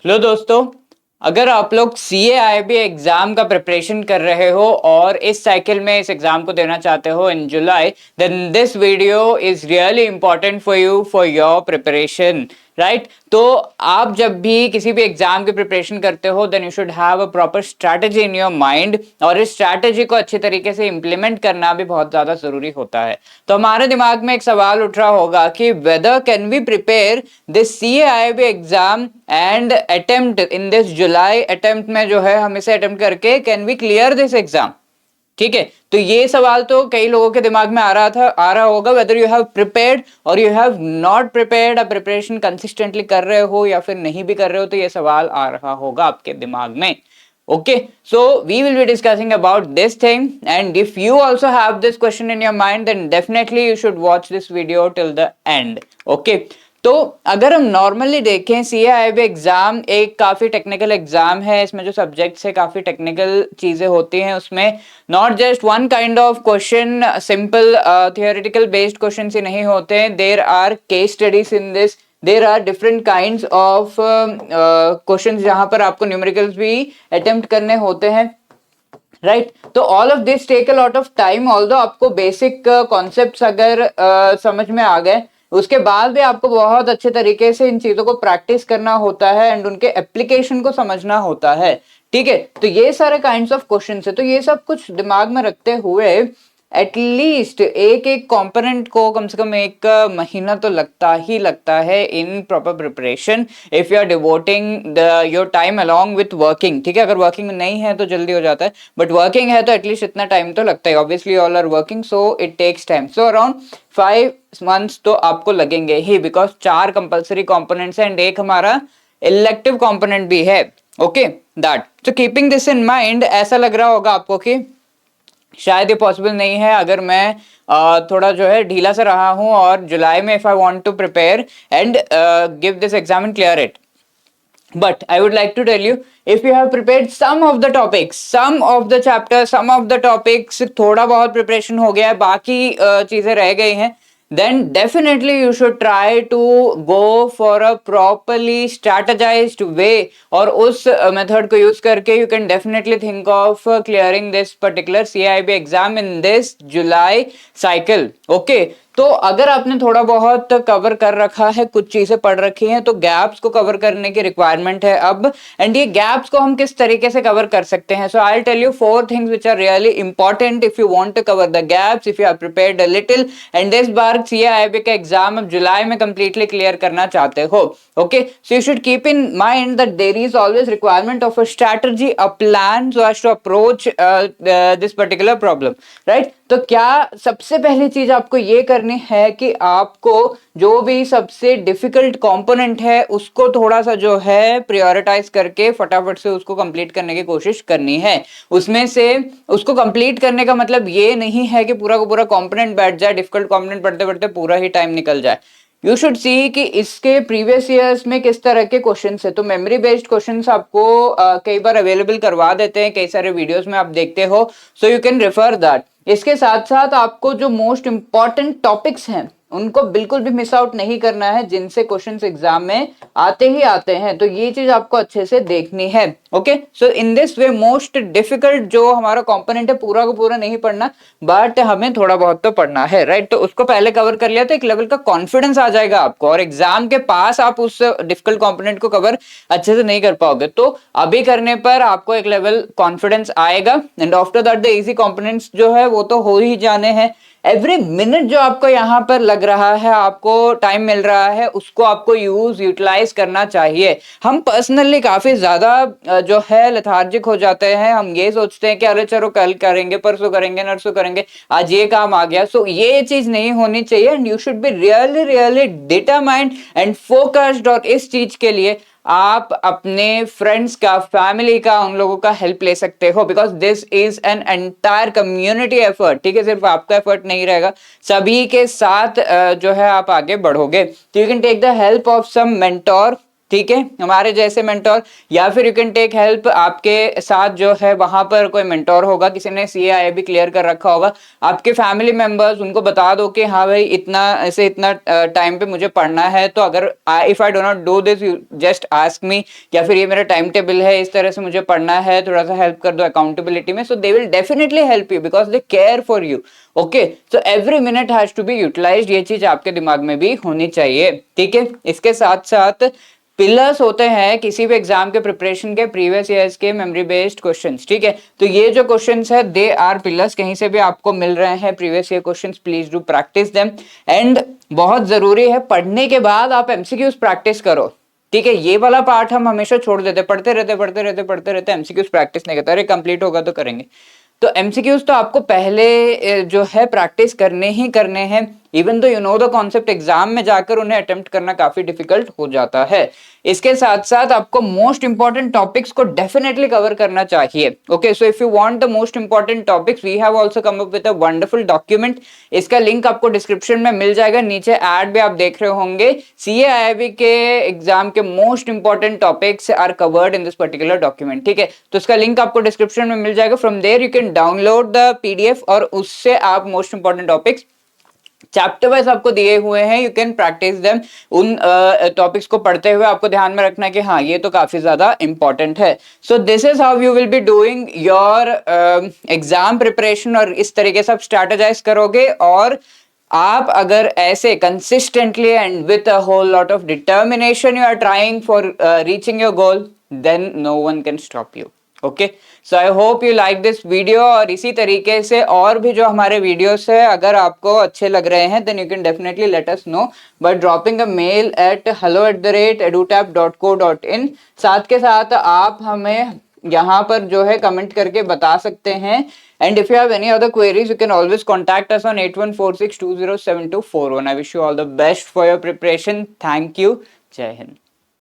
Hello दोस्तों, अगर आप लोग CAIB एग्जाम का प्रिपरेशन कर रहे हो और इस साइकिल में इस एग्जाम को देना चाहते हो in July, then this video is really important for you for your preparation, right. तो आप जब भी किसी भी एग्जाम की प्रिपरेशन करते हो then you should have a proper strategy in your mind, और इस स्ट्रैटेजी को अच्छे तरीके से इंप्लीमेंट करना भी बहुत ज्यादा जरूरी होता है। तो हमारे दिमाग में एक सवाल उठ रहा होगा कि whether can we prepare this CAIB exam and attempt in this जुलाई अटेम्प्ट में जो है हम इसे अटेम्प्ट करके can we clear this exam. ठीक है, तो ये सवाल तो कई लोगों के दिमाग में आ रहा होगा, वेदर यू हैव प्रिपेयर्ड और you have not prepared, preparation consistently कर रहे हो या फिर नहीं भी कर रहे हो, तो ये सवाल आ रहा होगा आपके दिमाग में। Okay, so we will be discussing about this thing, and if you also have this question in your mind then definitely you should watch this video till the end. Okay, तो अगर हम नॉर्मली देखें CAIB exam एक काफी technical exam है। इसमें जो subjects है काफी टेक्निकल चीजें होती हैं। उसमें not just one kind of question, simple theoretical based question ही नहीं होते हैं। There are case studies in this, there are different kind of question जहां पर आपको न्यूमेरिकल्स भी अटेम्प्ट करने होते हैं, राइट। तो all of this take a lot of time, although आपको बेसिक कॉन्सेप्ट्स अगर समझ में आ गए, उसके बाद भी आपको बहुत अच्छे तरीके से इन चीजों को प्रैक्टिस करना होता है एंड उनके एप्लीकेशन को समझना होता है। ठीक है, तो ये सारे काइंड्स ऑफ क्वेश्चंस है। तो ये सब कुछ दिमाग में रखते हुए एटलीस्ट एक एक कंपोनेंट को कम से कम एक महीना तो लगता है in proper preparation, if you are devoting your time along with working. ठीक है, अगर वर्किंग में नहीं है तो जल्दी हो जाता है, बट वर्किंग है तो एटलीस्ट इतना टाइम तो लगता है। Obviously all are working, so it takes time. So around 5 months तो आपको लगेंगे ही, बिकॉज 4 कंपल्सरी कंपोनेंट्स हैं एंड एक हमारा इलेक्टिव कंपोनेंट भी है। Okay, that so keeping this in mind, ऐसा लग रहा होगा आपको कि शायद ये पॉसिबल नहीं है अगर मैं थोड़ा जो है ढीला से रहा हूं और जुलाई में if I want to prepare and give this exam and clear it. But I would like to tell you, if you have prepared some of the topics, some of the chapters, some of the topics, थोड़ा बहुत preparation हो गया है, बाकी चीजें रह गई हैं, then definitely you should try to go for a properly strategized way, और उस मेथड को यूज करके you can definitely think of clearing this particular CIB exam in this July cycle. Okay, तो अगर आपने थोड़ा बहुत कवर कर रखा है, कुछ चीजें पढ़ रखी हैं, तो गैप्स को कवर करने की रिक्वायरमेंट है अब। एंड ये गैप्स को हम किस तरीके से कवर कर सकते हैं, so I will tell you 4 things which are really important if you want to cover the gaps, if you are prepared a little and this बार CAIB का एग्जाम अब जुलाई में कंप्लीटली क्लियर करना चाहते हो। Okay, so you should keep in mind that there is always requirement of a strategy, a plan so as to approach this particular problem, right. तो क्या सबसे पहली चीज आपको ये करनी है कि आपको जो भी सबसे डिफिकल्ट कंपोनेंट है उसको थोड़ा सा जो है प्रायोरिटाइज करके फटाफट से उसको कंप्लीट करने की कोशिश करनी है। उसमें से उसको कंप्लीट करने का मतलब ये नहीं है कि पूरा का पूरा कंपोनेंट बैठ जाए, डिफिकल्ट कंपोनेंट पढ़ते पढ़ते पूरा ही टाइम निकल जाए। यू शुड सी कि इसके प्रीवियस ईयर्स में किस तरह के क्वेश्चंस है। तो मेमोरी बेस्ड क्वेश्चंस आपको कई बार अवेलेबल करवा देते हैं, कई सारे वीडियोस में आप देखते हो, so you can refer that. इसके साथ साथ आपको जो मोस्ट इंपॉर्टेंट टॉपिक्स हैं उनको बिल्कुल भी मिस आउट नहीं करना है, जिनसे क्वेश्चंस एग्जाम में आते ही आते हैं। तो ये चीज आपको अच्छे से देखनी है। Okay, so in this way most difficult जो हमारा कंपोनेंट है पूरा को पूरा नहीं पढ़ना, बट हमें थोड़ा बहुत तो पढ़ना है, राइट। तो उसको पहले कवर कर लिया तो एक लेवल का कॉन्फिडेंस आ जाएगा आपको, और एग्जाम के पास आप उस डिफिकल्ट कंपोनेंट को कवर अच्छे से नहीं कर पाओगे। तो अभी करने पर आपको एक लेवल कॉन्फिडेंस आएगा and after that the easy components जो है वो तो हो ही जाने हैं। एवरी मिनट जो आपको यहाँ पर लग रहा है, आपको टाइम मिल रहा है, उसको आपको यूटिलाइज करना चाहिए। हम पर्सनली काफी ज्यादा जो है लेथार्जिक हो जाते हैं। हम ये सोचते हैं कि अरे चलो कल करेंगे, परसों करेंगे, नरसों करेंगे, आज ये काम आ गया। सो ये चीज नहीं होनी चाहिए and you should be really really determined and focused. और इस चीज के लिए आप अपने फ्रेंड्स का, फैमिली का, उन लोगों का हेल्प ले सकते हो, because this is an entire community effort. ठीक है, सिर्फ आपका एफर्ट नहीं रहेगा, सभी के साथ जो है आप आगे बढ़ोगे। तो you can take the help of some mentor ठीक है, हमारे जैसे मेंटोर, या फिर यू कैन टेक हेल्प, आपके साथ जो है वहां पर कोई मेंटोर होगा, किसी ने CAIIB क्लियर कर रखा होगा, आपके फैमिली मेंबर्स, उनको बता दो कि हाँ भाई इतना ऐसे इतना टाइम पे मुझे पढ़ना है, तो अगर if I do not do this you just ask me, या फिर ये मेरा टाइम टेबल है, इस तरह से मुझे पढ़ना है, थोड़ा सा हेल्प कर दो अकाउंटेबिलिटी में, so they will definitely help you because they care for you. Okay, so every minute has to be utilized, ये चीज आपके दिमाग में भी होनी चाहिए। ठीक है, इसके साथ साथ पिलर्स होते हैं किसी भी एग्जाम के प्रिपरेशन के, प्रीवियस ईयर्स के मेमोरी बेस्ड क्वेश्चंस। ठीक है, तो ये जो क्वेश्चंस है दे आर पिलर्स, कहीं से भी आपको मिल रहे हैं previous year questions, please do practice them. And बहुत जरूरी है, पढ़ने के बाद आप MCQs प्रैक्टिस करो। ठीक है, ये वाला पार्ट हम हमेशा छोड़ देते, पढ़ते रहते MCQs प्रैक्टिस नहीं करते, अरे कंप्लीट होगा तो करेंगे। तो MCQs तो आपको पहले जो है प्रैक्टिस करने ही करने हैं, इवन तो you know the concept, exam में जाकर उन्हें अटेम्प्ट करना काफी डिफिकल्ट हो जाता है। इसके साथ साथ आपको मोस्ट इंपॉर्टेंट टॉपिक्स को डेफिनेटली कवर करना चाहिए। Okay, so if you want the most important topics, we have also come up with a wonderful document, इसका लिंक आपको डिस्क्रिप्शन में मिल जाएगा, नीचे ऐड भी आप देख रहे होंगे। CAIIB के एग्जाम के most important topics are covered in this particular document. ठीक है, तो इसका लिंक आपको डिस्क्रिप्शन में मिल जाएगा, from there you can download the PDF और उससे आप most important topics chapter wise आपको दिए हुए हैं, यू कैन प्रैक्टिस देम। उन टॉपिक्स को पढ़ते हुए आपको ध्यान में रखना है कि हाँ ये तो काफी ज्यादा इंपॉर्टेंट है। So this is how you will be doing your exam preparation, और इस तरीके से आप स्ट्रैटेजाइज करोगे, और आप अगर ऐसे consistently and with a whole lot of determination you are trying for reaching your goal, then no one can stop you. Okay, so I hope you like this video, और इसी तरीके से और भी जो हमारे वीडियोस है अगर आपको अच्छे लग रहे हैं, then you can definitely let us know by dropping a mail at hello@edutap.co.in। साथ के साथ आप हमें यहाँ पर जो है कमेंट करके बता सकते हैं, and if you have any other queries you can always contact us on 8146207241। I wish you all the best for your preparation. Thank you, जय हिंद।